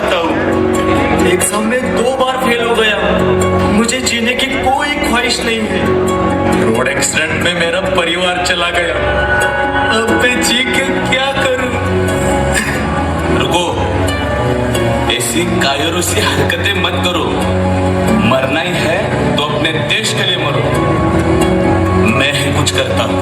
चाहता हूँ। एग्जाम में 2 बार फेल हो गया। मुझे जीने की कोई ख्वाहिश नहीं है। रोड एक्सीडेंट में मेरा परिवार चला गया। अब मैं जी के क्या करूं? रुको, ऐसी कायरों सी हरकतें मत करो। मरना ही है तो अपने देश के लिए मरो। मैं ही कुछ करता हूँ।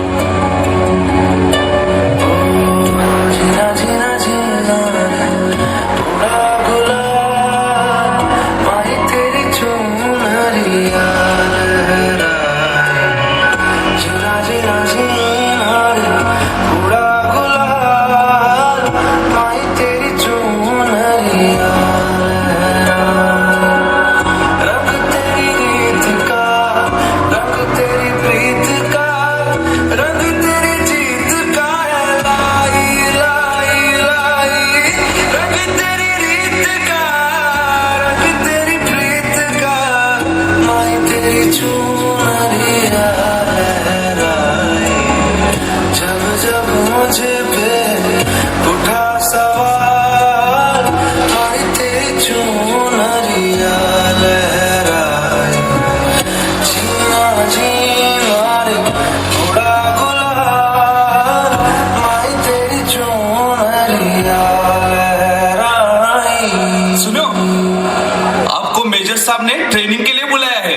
सुनो, आपको मेजर साहब ने ट्रेनिंग के लिए बुलाया है।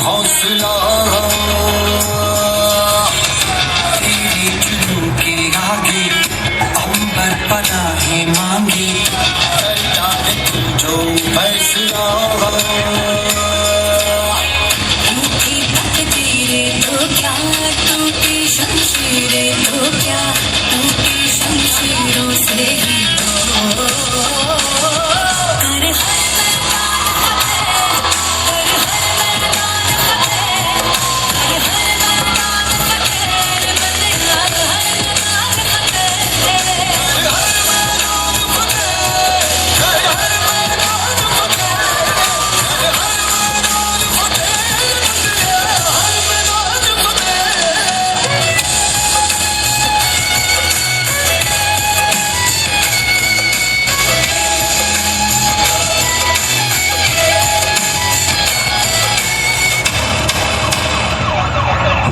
हौसला आगे अंबर पनाहे मांगी करता है तू जो फैसला। टूटी तकदीरें तो क्या, टूटी शमशीरें तो क्या, टूटी शमशीरों से ही तो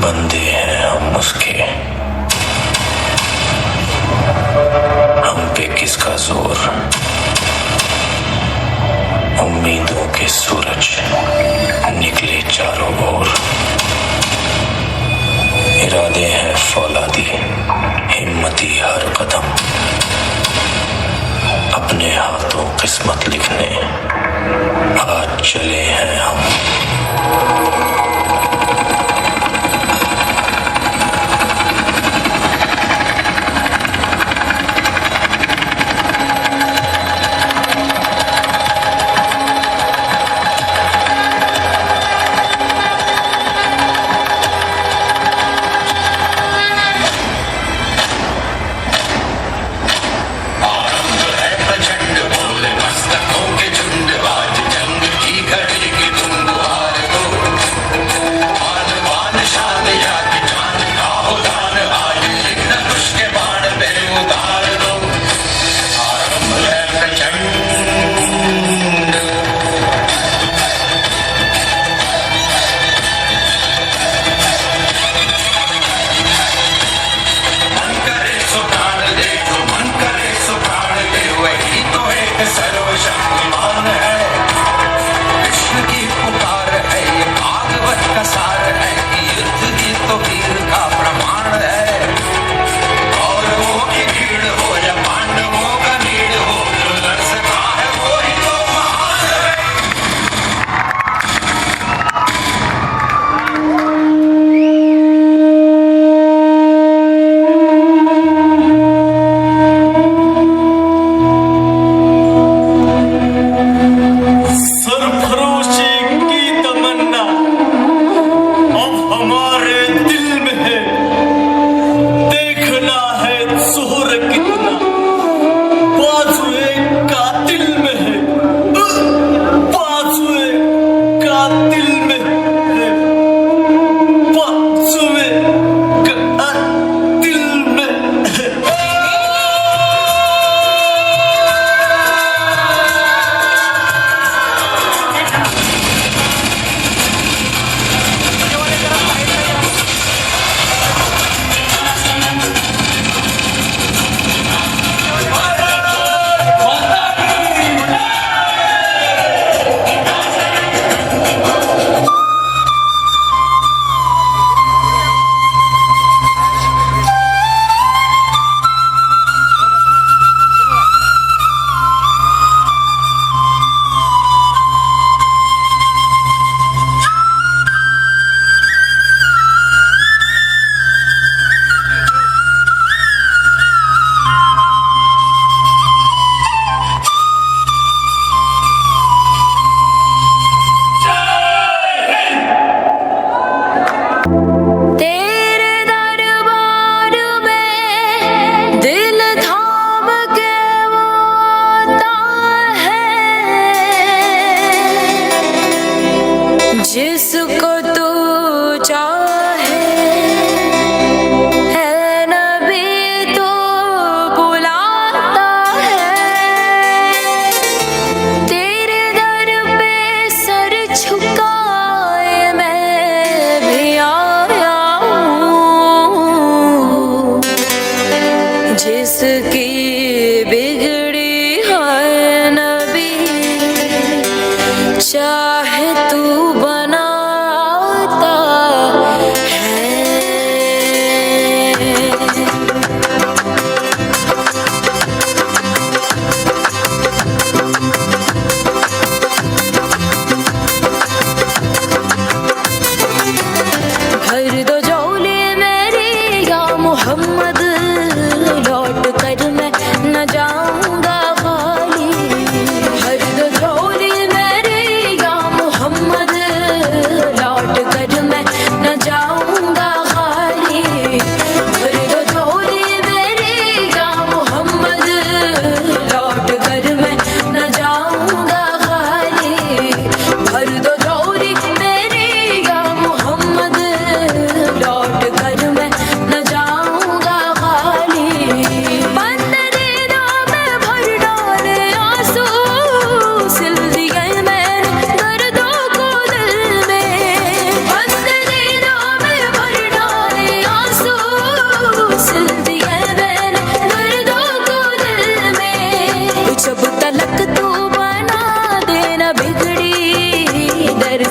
बंदे हैं हम उसके, हम पे किसका जोर। उम्मीदों के सूरज निकले चारों ओर। इरादे हैं फौलादी, हिम्मती हर कदम। अपने हाथों किस्मत लिखने आज चले हैं हम।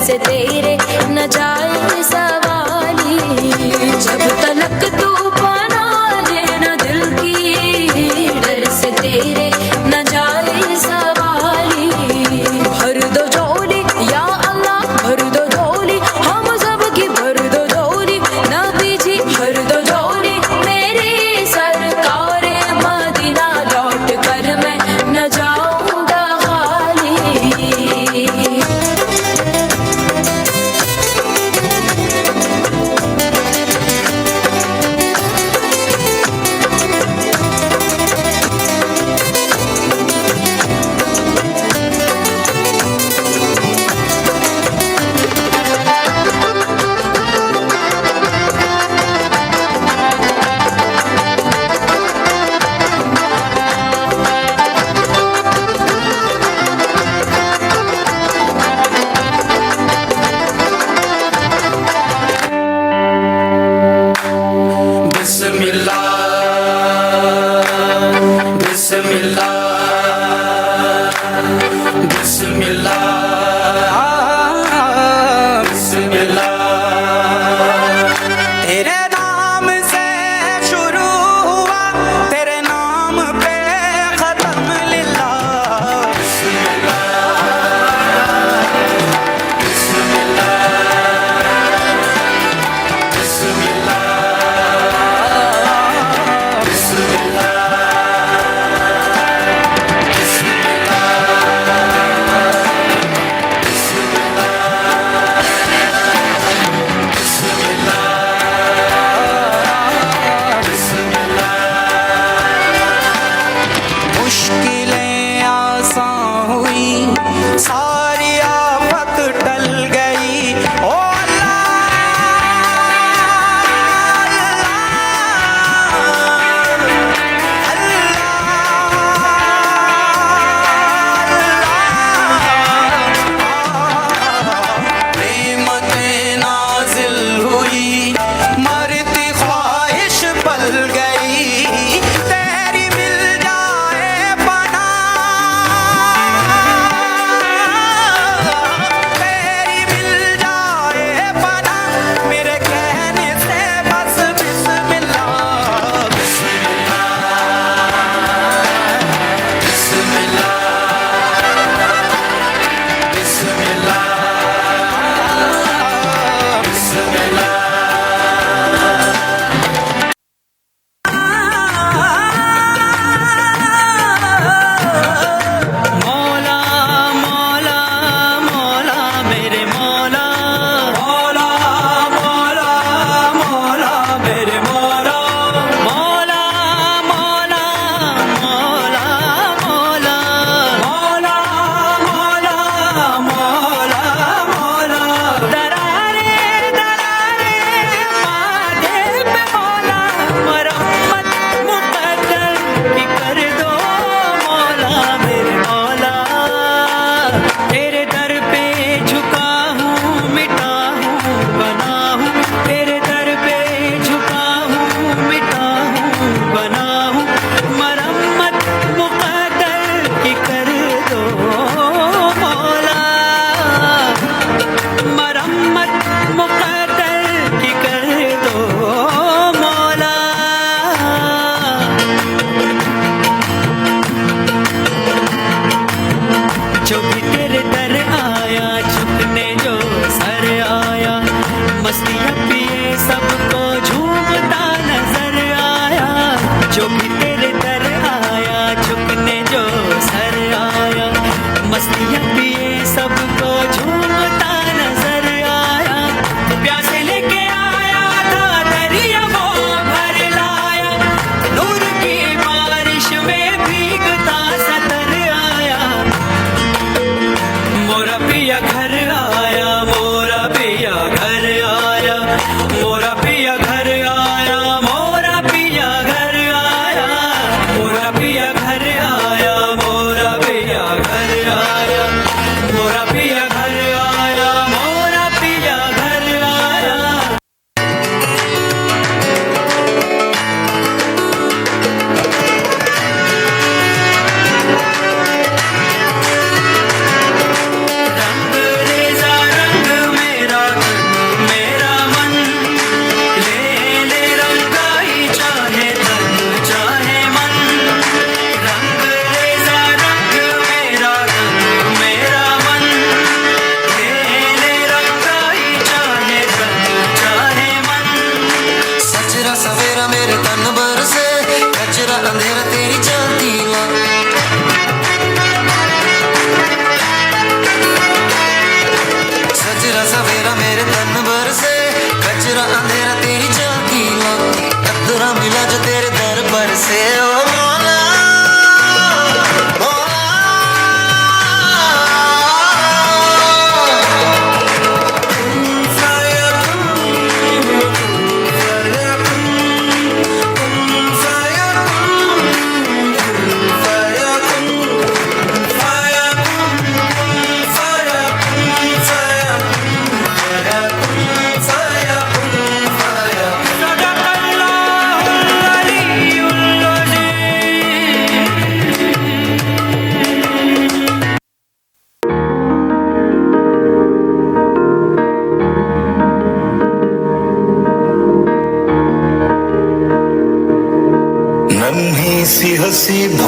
से तेरे न जाए सवाली जब तलक तू बना लेना दिल की डर से तेरे न जाए सवाली भर दो झोली या अल्लाह भर दो झोली हम सब की भर दो झोली नबी जी भर दो झोली मेरी सरकार मदीना लौट कर मैं न जाऊंगा खाली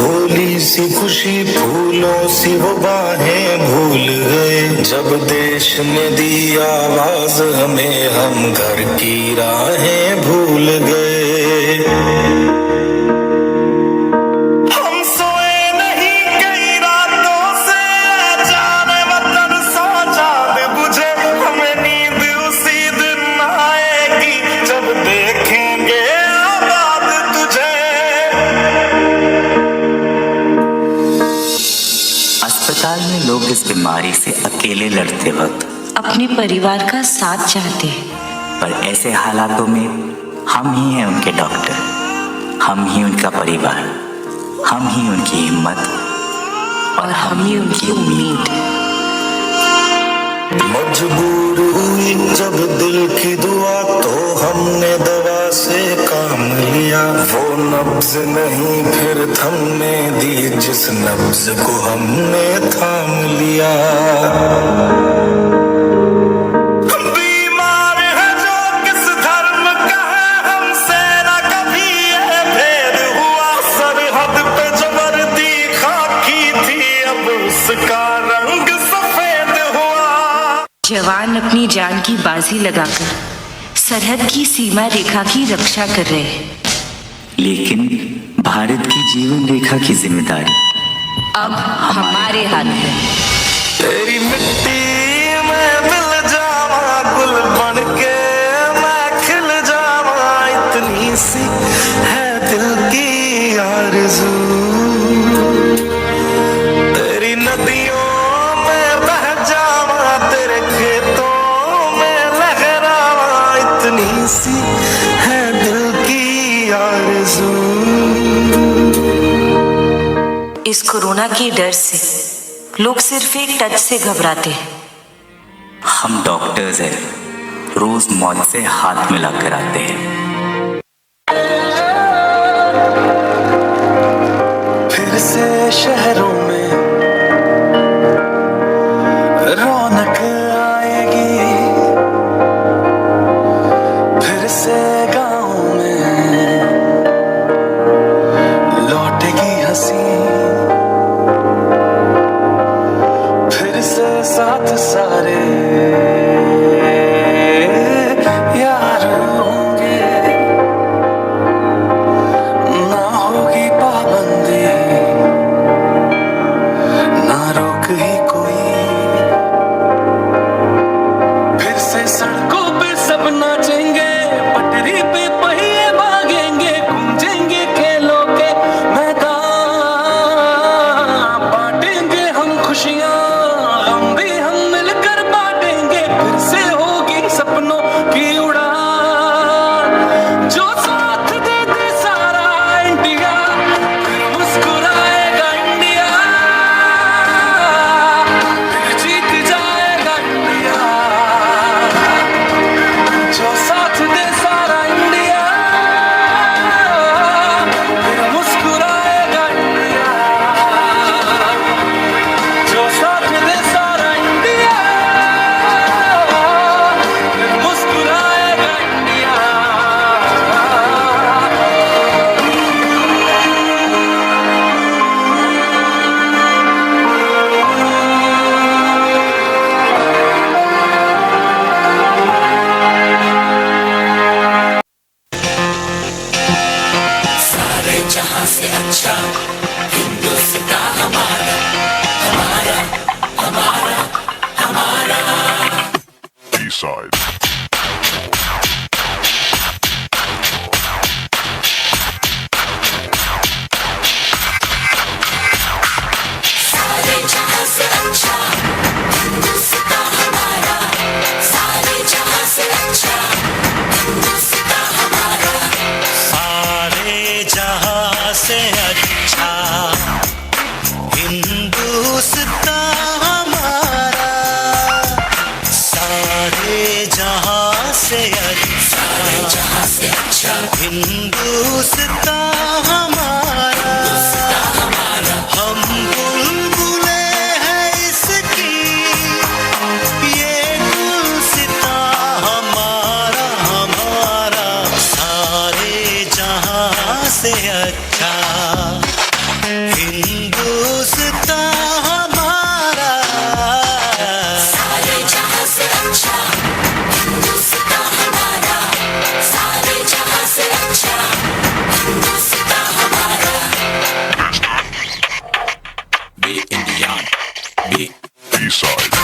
भोली सी खुशी फूलों सी वो बाहें भूल गए। जब देश ने दी आवाज हमें हम घर की राहें भूल गए। हम सोए नहीं कई रातों से, जाने वतन सा चांद बुझे। हमें नींद उसी दिन आएगी जब देखेंगे आबाद तुझे। अस्पताल में लोग इस बीमारी से अकेले लड़ते वक्त अपने परिवार का साथ चाहते हैं, पर ऐसे हालातों में हम ही हैं उनके डॉक्टर, हम ही उनका परिवार, हम ही उनकी हिम्मत और हम ही उनकी उम्मीद। मजबूर हुई जब दिल की दुआ तो हमने दवा से काम लिया। वो नब्ज नहीं फिर थमने दी जिस नब्ज को हमने थाम लिया। बीमार है जो किस धर्म का है, हमसे ना कभी ये भेद हुआ। सरहद पे जो वर्दी खाकी थी अब उसका रंग सफेद हुआ। जवान अपनी जान की बाजी लगाकर सरहद की सीमा रेखा की रक्षा कर रहे हैं, लेकिन भारत की जीवन रेखा की जिम्मेदारी अब हमारे हाथ में। तेरी मिट्टी में मिल जावा, गुल बन के मैं खिल जावा। इतनी सी है दिल की आरज़ू। तेरी नदियों में बह जावा, तेरे खेतों में लहरावा। इतनी सी है दिल की आरज़ू। इस कोरोना के डर से लोग सिर्फ एक टच से घबराते हैं। हम डॉक्टर्स हैं, रोज मौत से हाथ मिलाकर आते हैं। फिर से शहरों में रौनक आएगी, फिर से गाँव में लौटेगी हंसी। फिर से साथ सारे यार होंगे। हिंदुस्तान हमारा सारे जहां से अच्छा हिंदुस्तान हमारा, सारे जहां से अच्छा हिंदुस्तान हमारा। Be Indian, be B-side.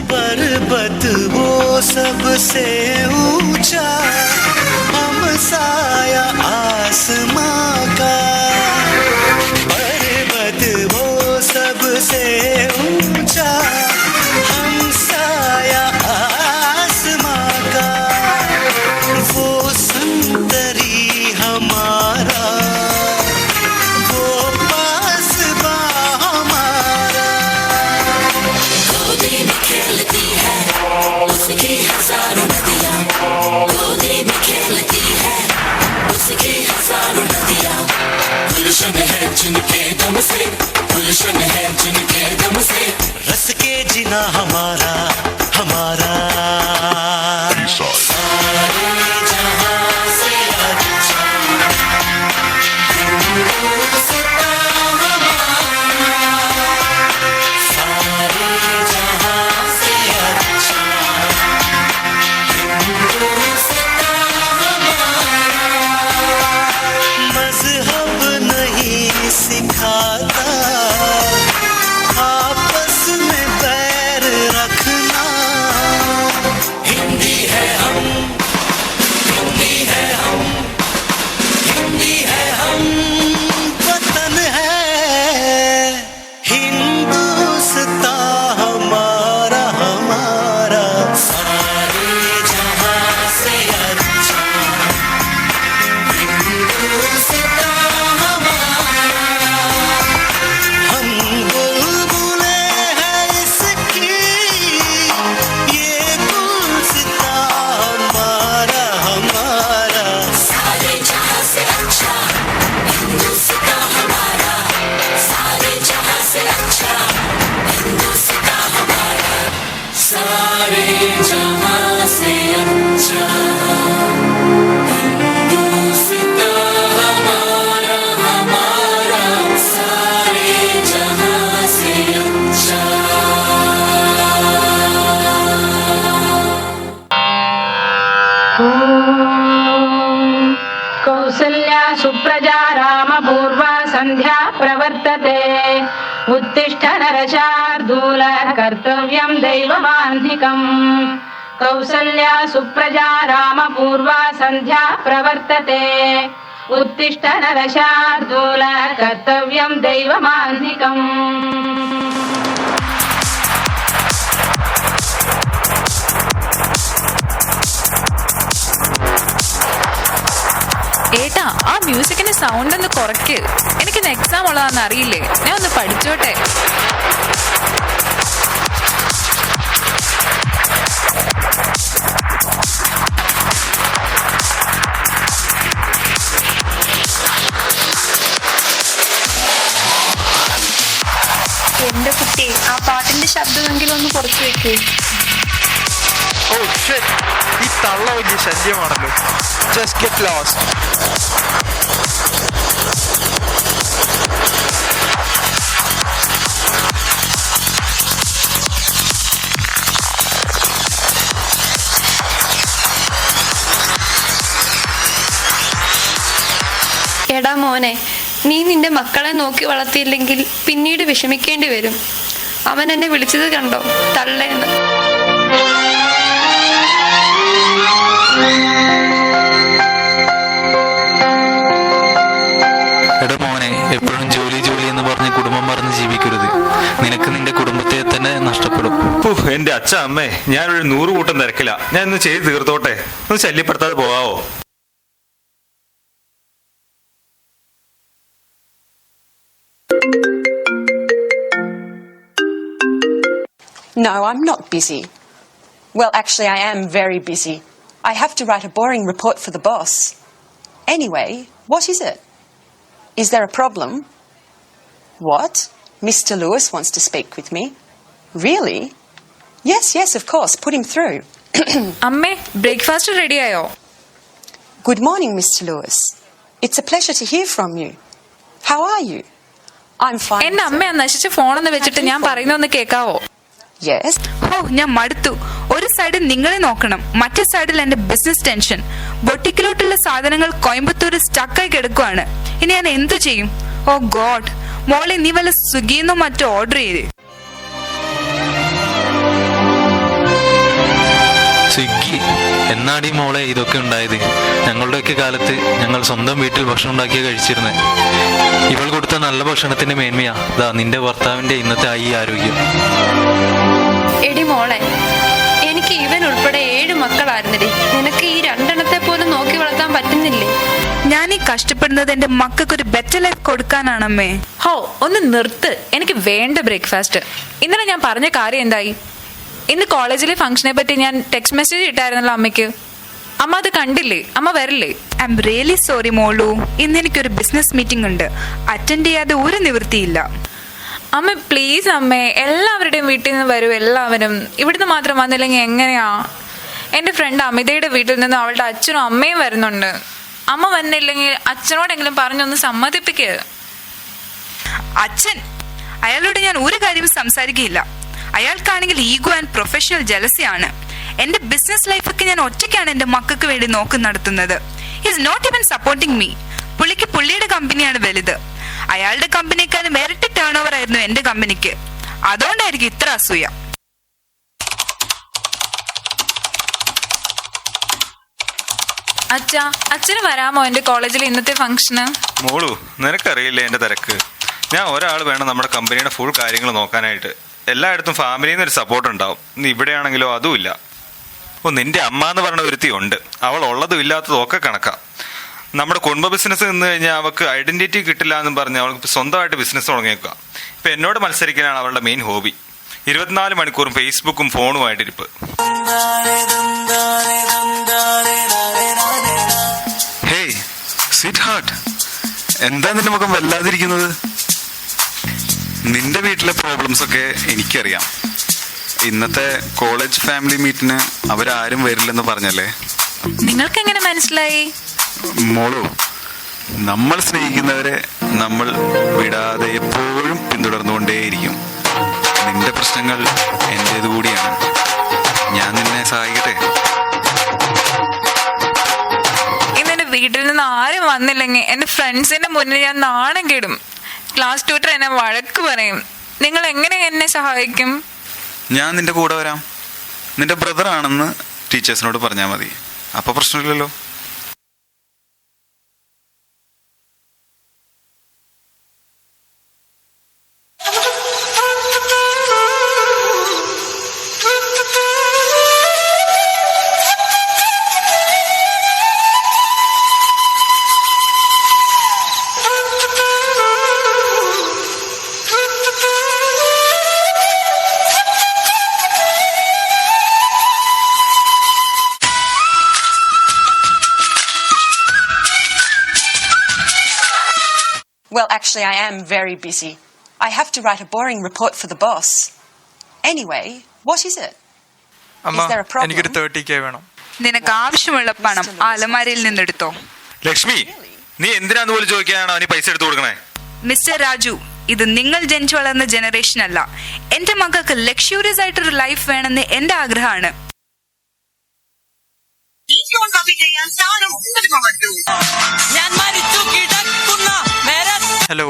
पर्वत वो सबसे ऊंचा, हम साया आसमां का। पर्वत वो सबसे ऊंचा, हम साया आसमां का। वो संतरी हमारा, वो पासबा हमारा। गोदी में खेलती है उसकी हजारों नदियां, गोदी में खेलती है उसकी हजारों नदियां। गुलशन है जिनके दम से, गुलशन है जिनके दम से। रस के जिना हमारा हमारा। B-side. सारे जहां से अच्छा हिंदुस्तान हमारा, सारे जहां से अच्छा हिंदुस्तान हमारा। मजहब नहीं सिखाता आपस में बैर रखना। हिंदी है हम, हिंदी है हम, हिंदी है हम, वतन है हिंदुस्तान हमारा हमारा। सारे जहां से अच्छा हिंदुस्तान हमारा। हम बुलबुले हैं इसकी, ये गुलसितान हमारा हमारा। सारे जहां से अच्छा हिंदुस्तान हमारा, सारे जहां से अच्छा हिंदुस्तान हमारा, सारे जहां से अच्छा हिंदुस्तान हमारा हमारा, सारे जहां से अच्छा। कौसल्या सुप्रजा रामपूर्वा सन्ध्या प्रवर्तते, उत्तिष्ठ नरशार्दूल कर्तव्यं दैवमान्धिकम्। कौसल्या सुप्रजा रामपूर्वा सन्ध्या प्रवर्तते, उत्तिष्ठ नरशार्दूल कर्तव्यं दैवमान्धिकम्। ഏട്ടാ ആ മ്യൂസിക്കിന്റെ സൗണ്ട് ഒന്ന് കുറയ്ക്ക്. എനിക്കിന്ന് എക്സാം ഉള്ളതാണെന്ന് അറിയില്ലേ, ഞാൻ ഒന്ന് പഠിച്ചോട്ടെ. എന്റെ കുട്ടി ആ പാട്ടിന്റെ ശബ്ദമെങ്കിലും ഒന്ന് കുറച്ച് വെക്കൂ. ഓ ഷിറ്റ്, ഈ തള്ള വലിയ ശല്യമാണല്ലോ. Just get lost. എടാ മോനെ, നീ നിന്റെ മക്കളെ നോക്കി വളർത്തിയില്ലെങ്കിൽ പിന്നീട് വിഷമിക്കേണ്ടി വരും. അവൻ എന്നെ വിളിച്ചത് കണ്ടോ, തള്ളേന്ന്. എടാ മോനെ, എപ്പോഴും ജോലി ജോലി എന്ന് പറഞ്ഞ് കുടുംബം പറഞ്ഞ് ജീവിക്കരുത്. നിനക്ക് നിന്റെ കുടുംബത്തെ തന്നെ നഷ്ടപ്പെടും. എന്റെ അച്ഛ അമ്മേ, ഞാനൊരു 100 കൂട്ടം തിരക്കില്ല. ഞാൻ ഇന്ന് ചെയ്ത് തീർത്തോട്ടെ, ഒന്ന് ശല്യപ്പെടുത്താതെ പോവാവോ? No, I'm not busy. Well, actually, I am very busy. I have to write a boring report for the boss. Anyway, what is it? Is there a problem? What? Mr. Lewis wants to speak with me? Really? Yes, of course. Put him through. അമ്മേ breakfast റെഡിയായോ? Good morning, Mr. Lewis. It's a pleasure to hear from you. How are you? I'm fine. എന്റെ അമ്മ നശിച്ച ഫോണൊന്ന് വെച്ചിട്ട് ഞാൻ പറയുന്നൊന്ന് കേൾക്കാവോ? Yes. ഓ ഞാൻ മടുത്തു. ഒരു സൈഡിൽ നിങ്ങളെ നോക്കണം, മറ്റേ സൈഡിൽ എന്റെ ബിസിനസ് ടെൻഷൻ. ബൊട്ടിക്കിലോട്ടുള്ള സാധനങ്ങൾ കോയമ്പത്തൂർ സ്റ്റക്കായി കിടക്കുവാണ്. ഇനി ഞാൻ എന്തു ചെയ്യും? ഓ ഗോഡ്. മോളെ നീ വല്ല സ്വിഗ്ഗിന്നോ മറ്റോ ഓർഡർ ചെയ്ത്. സ്വിഗ്ഗി എന്നാടി മോളെ ഇതൊക്കെ ഉണ്ടായത്? ഞങ്ങളുടെയൊക്കെ കാലത്ത് ഞങ്ങൾ സ്വന്തം വീട്ടിൽ ഭക്ഷണം ഉണ്ടാക്കിയ കഴിച്ചിരുന്നത്. ഇവൾ കൊടുത്ത നല്ല ഭക്ഷണത്തിന്റെ മേന്മയാ ദാ നിന്റെ ഭർത്താവിന്റെ ഇന്നത്തെ ഈ ആരോഗ്യം. എടി മോളെ, എനിക്ക് ഇവൻ ഉൾപ്പെടെ 7 മക്കളായിരുന്നടി. നിനക്ക് ഈ 2 എണ്ണത്തെ പോലും നോക്കി വളർത്താൻ പറ്റുന്നില്ലേ? ഞാൻ ഈ കഷ്ടപ്പെടുന്നത് എന്റെ മക്കൾക്ക് ഒരു ബെറ്റർ ലൈഫ് കൊടുക്കാനാണമ്മേ. ഹോ ഒന്ന് നിർത്ത്. എനിക്ക് വേണ്ട ബ്രേക്ക്ഫാസ്റ്റ്. ഇന്നലെ ഞാൻ പറഞ്ഞ കാര്യം എന്തായി? ഇന്ന് കോളേജിലെ ഫംഗ്ഷനെ പറ്റി ഞാൻ ടെക്സ്റ്റ് മെസ്സേജ് ഇട്ടായിരുന്നല്ലോ അമ്മയ്ക്ക്. അമ്മ അത് കണ്ടില്ലേ? അമ്മ വരില്ലേ? ഐ എം റിയലി സോറി മോളു. ഇന്ന് എനിക്കൊരു ബിസിനസ് മീറ്റിംഗ് ഉണ്ട്. അറ്റൻഡ് ചെയ്യാതെ ഒരു നിവൃത്തിയില്ല. അമ്മ പ്ലീസ് അമ്മേ, എല്ലാവരുടെയും വീട്ടിൽ നിന്ന് വരൂ. എല്ലാവരും ഇവിടുന്ന് മാത്രം വന്നില്ലെങ്കിൽ എങ്ങനെയാ? എൻ്റെ ഫ്രണ്ട് അമിതയുടെ വീട്ടിൽ നിന്ന് അവളുടെ അച്ഛനും അമ്മയും വരുന്നുണ്ട്. അമ്മ വന്നില്ലെങ്കിൽ അച്ഛനോടെങ്കിലും പറഞ്ഞൊന്ന് സമ്മതിപ്പിക്കുക. അച്ഛൻ? അയാളോട് ഞാൻ ഒരു കാര്യവും സംസാരിക്കുകയില്ല. അയാൾക്കാണെങ്കിൽ ഈഗോ ആൻഡ് പ്രൊഫഷണൽ ജലസിയാണ്. എന്റെ ബിസിനസ് ലൈഫൊക്കെ ഞാൻ ഒറ്റയ്ക്കാണ് എന്റെ മക്കൾക്ക് വേണ്ടി നോക്കി നടത്തുന്നത്. He's not even supporting me. പുള്ളിക്ക് പുള്ളിയുടെ കമ്പനിയാണ് വലുത്. അയാളുടെ കമ്പനിക്കാരും ഇരട്ടി ടേൺ ഓവർ ആയിരുന്നു എന്റെ കമ്പനിക്ക്. അതുകൊണ്ടായിരിക്കും ഇത്ര അസൂയ. അച്ഛന് വരാമോ എന്റെ കോളേജിൽ ഇന്നത്തെ ഫംഗ്ഷന്? മോളു, നിനക്കറിയില്ലേ എന്റെ തിരക്ക്. ഞാൻ ഒരാൾ വേണം നമ്മുടെ കമ്പനിയുടെ ഫുൾ കാര്യങ്ങൾ നോക്കാനായിട്ട്. എല്ലായിടത്തും ഫാമിലിയിൽ നിന്ന് ഒരു സപ്പോർട്ട് ഉണ്ടാവും. നീ ഇവിടെയാണെങ്കിലോ അതുമില്ല. ഓ, നിന്റെ അമ്മ എന്ന് പറഞ്ഞ ഒരുത്തി ഉണ്ട്. അവൾ ഉള്ളതും ഇല്ലാത്തതും ഒക്കെ കണക്കാം. നമ്മുടെ കുടുംബ ബിസിനസ് നിന്ന് കഴിഞ്ഞാൽ അവൾക്ക് ഐഡന്റിറ്റി കിട്ടില്ല എന്നും പറഞ്ഞ് അവൾക്ക് സ്വന്തമായിട്ട് ബിസിനസ് തുടങ്ങിയേക്കുക. ഇപ്പം എന്നോട് മത്സരിക്കാനാണ് അവളുടെ മെയിൻ ഹോബി. 24 മണിക്കൂറും ഫേസ്ബുക്കും ഫോണുമായിട്ടിരിപ്പ്. ഹേയ് സ്വീറ്റ് ഹാർട്ട്, എന്താ നിന്റെ മുഖം വല്ലാതിരിക്കുന്നത്? നിന്റെ വീട്ടിലെ പ്രോബ്ലംസ് ഒക്കെ എനിക്കറിയാം. ഇന്നത്തെ കോളേജ് ഫാമിലി മീറ്റിന് അവരാരും വരില്ലെന്ന് പറഞ്ഞല്ലേ? നിങ്ങൾക്ക് എങ്ങനെ മനസ്സിലായി? മോളു, നമ്മൾ സ്നേഹിക്കുന്നവരെ നമ്മൾ വിടാതെ എപ്പോഴും പിന്തുടർന്നുകൊണ്ടേയിരിക്കും. നിന്റെ പ്രശ്നങ്ങൾ എന്റേത് കൂടിയാണ്. ഞാൻ നിന്നെ സഹായിക്കട്ടെ? ഇന്നെന്റെ വീട്ടിൽ നിന്ന് ആരും വന്നില്ലെങ്കിൽ എന്റെ ഫ്രണ്ട്സിന്റെ മുന്നിൽ ഞാൻ നാണം കെടും. ക്ലാസ് ട്യൂട്ടർ എന്നെ വഴക്ക് പറയും. നിങ്ങൾ എങ്ങനെ എന്നെ സഹായിക്കും? ഞാൻ നിന്റെ കൂടെ വരാം. നിന്റെ ബ്രദർ ആണെന്ന് ടീച്ചേഴ്സിനോട് പറഞ്ഞാൽ മതി. അപ്പൊ പ്രശ്നമില്ലല്ലോ. Well, actually, I am very busy. I have to write a boring report for the boss. Anyway, what is it? Is there a problem? എനിക്കൊരു 30K വേണം. നിനക്ക് ആവശ്യമുള്ള പണം അലമാരയിൽ നിന്നെടുത്തോ. ലക്ഷ്മി, നീ എന്തിനാന്ന് പോലും ചോദിക്കാനാണ് അവന് പൈസ എടുത്തു കൊടുക്കണേ? മിസ്റ്റർ രാജു, ഇത് നിങ്ങൾ ജനിച്ചു വളർന്ന ജനറേഷൻ അല്ല. എന്റെ മക്കൾക്ക് ലക്ഷൂറിയസ് ആയിട്ടൊരു ലൈഫ് വേണമെന്ന് എന്റെ ആഗ്രഹമാണ്. ഹലോ,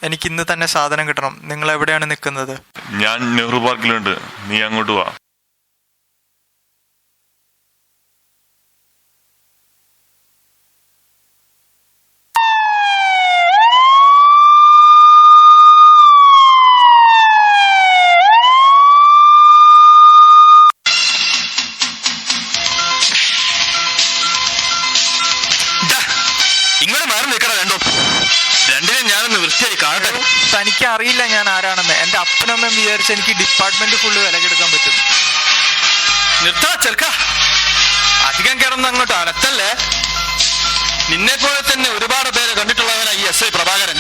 എനിക്ക് ഇന്ന് തന്നെ സാധനം കിട്ടണം. നിങ്ങൾ എവിടെയാണ് നിൽക്കുന്നത്? ഞാൻ നെഹ്റു പാർക്കിലുണ്ട്. നീ അങ്ങോട്ട് വാ. ഇങ്ങോട്ട് മാറി നിൽക്കണം. രണ്ടിനെ ഞാനൊന്ന് വൃത്തിയായി കാണട്ടെ. തനിക്ക് അറിയില്ല ഞാൻ ആരാണെന്ന്. എന്റെ അപ്പനമ്മയും വിചാരിച്ചു വിചാരിച്ച എനിക്ക് ഡിപ്പാർട്ട്മെന്റ് ഫുള്ള് വിലക്കെടുക്കാൻ പറ്റും. നിർത്താ ചെറുക്ക, അധികം കിടന്ന് അങ്ങോട്ട് അലത്തല്ലേ. നിന്നെ പോലെ തന്നെ ഒരുപാട് പേരെ കണ്ടിട്ടുള്ളവനാ ഈ SI പ്രഭാകരൻ.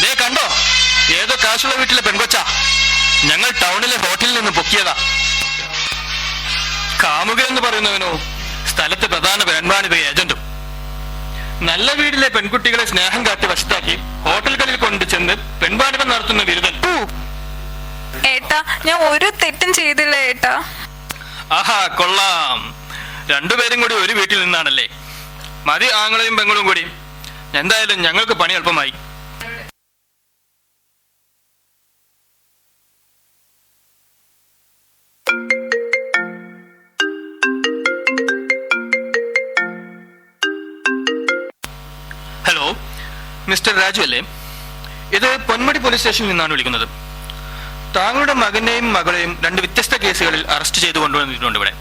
ദേ കണ്ടോ, ഏതോ കാശുള്ള വീട്ടിലെ പെൺകൊച്ച ഞങ്ങൾ ടൗണിലെ ഹോട്ടലിൽ നിന്ന് പൊക്കിയതാ. കാമുക എന്ന് പറയുന്നവനോ സ്ഥലത്തെ പ്രധാന പെൺവാണിഭ ഏജന്റും. നല്ല വീട്ടിലെ പെൺകുട്ടികളെ സ്നേഹം കാട്ടി വശത്താക്കി ഹോട്ടലുകളിൽ കൊണ്ട് ചെന്ന് പെൺവാണിഭം നടത്തുന്ന ബിരുദൻ. ഏട്ടാ, ഞാൻ ഒരു തെറ്റും ചെയ്തില്ല ഏട്ടാ. ആഹാ, കൊള്ളാം. രണ്ടുപേരും കൂടി ഒരു വീട്ടിൽ നിന്നാണല്ലേ. മതി ആങ്ങളെയും പെങ്ങളും കൂടി. എന്തായാലും ഞങ്ങൾക്ക് പണി എളുപ്പമായി. ഹലോ, മിസ്റ്റർ രാജു അല്ലേ? ഇത് പൊന്മുടി പോലീസ് സ്റ്റേഷനിൽ നിന്നാണ് വിളിക്കുന്നത്. താങ്കളുടെ മകനെയും മകളെയും 2 വ്യത്യസ്ത കേസുകളിൽ അറസ്റ്റ് ചെയ്ത് കൊണ്ടുവന്നിട്ടുണ്ട് ഇവിടെ.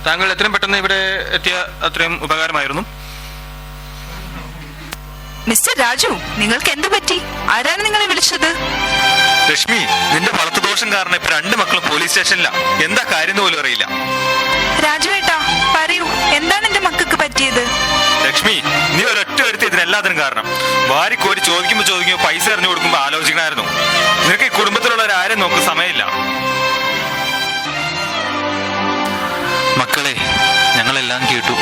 താങ്കൾ എത്രയും പെട്ടെന്ന് ഇവിടെ എത്തിയ അത്രയും ഉപകാരമായിരുന്നു. മിസ്റ്റർ രാജു, നിങ്ങൾക്ക് എന്ത് പറ്റി? ആരാണ് നിങ്ങളെ വിളിച്ചത്? ലക്ഷ്മി, നിന്റെ വളർത്തുദോഷം കാരണം ഇപ്പൊ 2 മക്കളും പോലീസ് സ്റ്റേഷനിലാ. എന്താ കാര്യം പോലും അറിയില്ല. രാജു ഏട്ടാ, പറയൂ, എന്താണ് എന്റെ മക്കൾക്ക് പറ്റിയത്? ലക്ഷ്മി, നീ ഒരൊറ്റ വരുത്തി ഇതിനെല്ലാത്തിനും കാരണം. വാരിക്കോരി ചോദിക്കുമ്പോ പൈസ എറിഞ്ഞു കൊടുക്കുമ്പോ ആലോചിക്കണമായിരുന്നു. നിനക്ക് ഈ കുടുംബത്തിലുള്ളവരാരും നോക്ക് സമയമില്ല. മക്കളെ, ഞങ്ങളെല്ലാം കേട്ടു.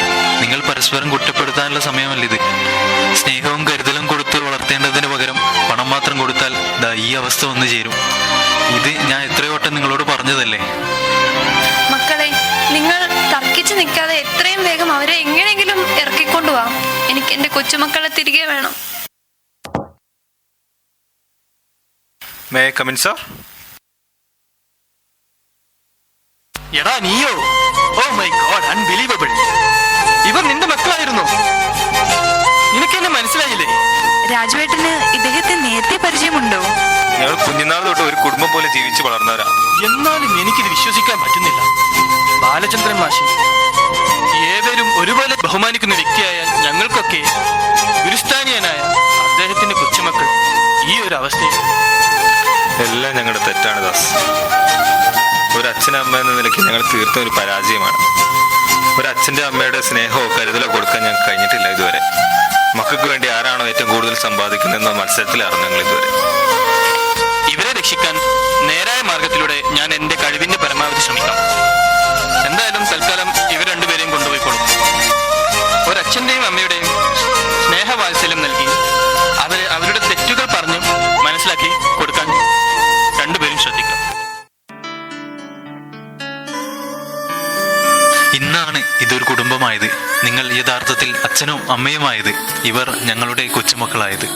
നിങ്ങൾ പരസ്പരം കുറ്റപ്പെടുത്താനുള്ള സമയമല്ലിത്. സ്നേഹവും കരുതലും കൊടുത്ത് വളർത്തേണ്ടതിന് പകരം പണം മാത്രം കൊടുത്താൽ ദാ ഈ അവസ്ഥ വന്നു ചേരും. ഇത് ഞാൻ എത്രയോ വട്ടം നിങ്ങളോട് പറഞ്ഞതല്ലേ. മക്കളെ, നിങ്ങൾ തർക്കിച്ച് നിൽക്കാതെ എത്രയും വേഗം അവരെ എങ്ങനെയെങ്കിലും ഇറക്കിക്കൊണ്ടുവാ. എനിക്ക് എന്റെ കൊച്ചുമക്കളെ തിരികെ വേണം. May come in sir? എടാ നീയോ? Oh my god, unbelievable. ഇവർ നിന്റെ മക്കളായിരുന്നു. നിനക്ക് എന്നെ മനസ്സിലായില്ലേ? രാജുവേട്ടന് ഇദ്ദേഹത്തെ നേരത്തെ പരിചയമുണ്ടോ? ഞങ്ങൾ കുഞ്ഞുനാൾ തൊട്ട് ഒരു കുടുംബം പോലെ ജീവിച്ചു വളർന്നവരാ. എന്നാലും എനിക്കിത് വിശ്വസിക്കാൻ പറ്റുന്നില്ല. ബാലചന്ദ്രൻ മാഷി, ഏവരും ഒരുപോലെ ബഹുമാനിക്കുന്ന വ്യക്തിയായ ഞങ്ങൾക്കൊക്കെ ഗുരുസ്ഥാനീയനായ അദ്ദേഹത്തിന്റെ കൊച്ചുമക്കൾ ഈ ഒരു അവസ്ഥയിൽ. എല്ലാം ഞങ്ങളുടെ തെറ്റാണ് ദാസ്. ഒരു അച്ഛനമ്മ എന്ന നിലയ്ക്ക് ഞങ്ങൾ തീർത്തും ഒരു പരാജയമാണ്. ഒരു അച്ഛൻ്റെ അമ്മയുടെ സ്നേഹമോ കരുതലോ കൊടുക്കാൻ ഞങ്ങൾക്ക് കഴിഞ്ഞിട്ടില്ല ഇതുവരെ. മക്കൾക്ക് വേണ്ടി ആരാണോ ഏറ്റവും കൂടുതൽ സമ്പാദിക്കുന്നതെന്ന മത്സരത്തിലാണ് ഞങ്ങൾ ഇതുവരെ. ഇവരെ രക്ഷിക്കാൻ നേരായ മാർഗത്തിലൂടെ ഞാൻ എന്റെ കഴിവിന്റെ പരമാവധി ശ്രമിക്കാം. എന്തായാലും തൽക്കാലം ഇവർ 2 പേരെയും കൊണ്ടുപോയിക്കോളും. ഒരച്ഛന്റെയും അമ്മയുടെയും സ്നേഹവാത്സല്യം നൽകി അവരുടെ തെറ്റുകൾ പറഞ്ഞ് മനസ്സിലാക്കി കൊടുക്കാൻ 2 പേരും ശ്രദ്ധിക്കാം. ഇന്നാണ് ഇതൊരു കുടുംബമായത്. നിങ്ങൾ യഥാർത്ഥത്തിൽ അച്ഛനും അമ്മയുമായത്. ഇവർ ഞങ്ങളുടെ കൊച്ചുമക്കളായത്.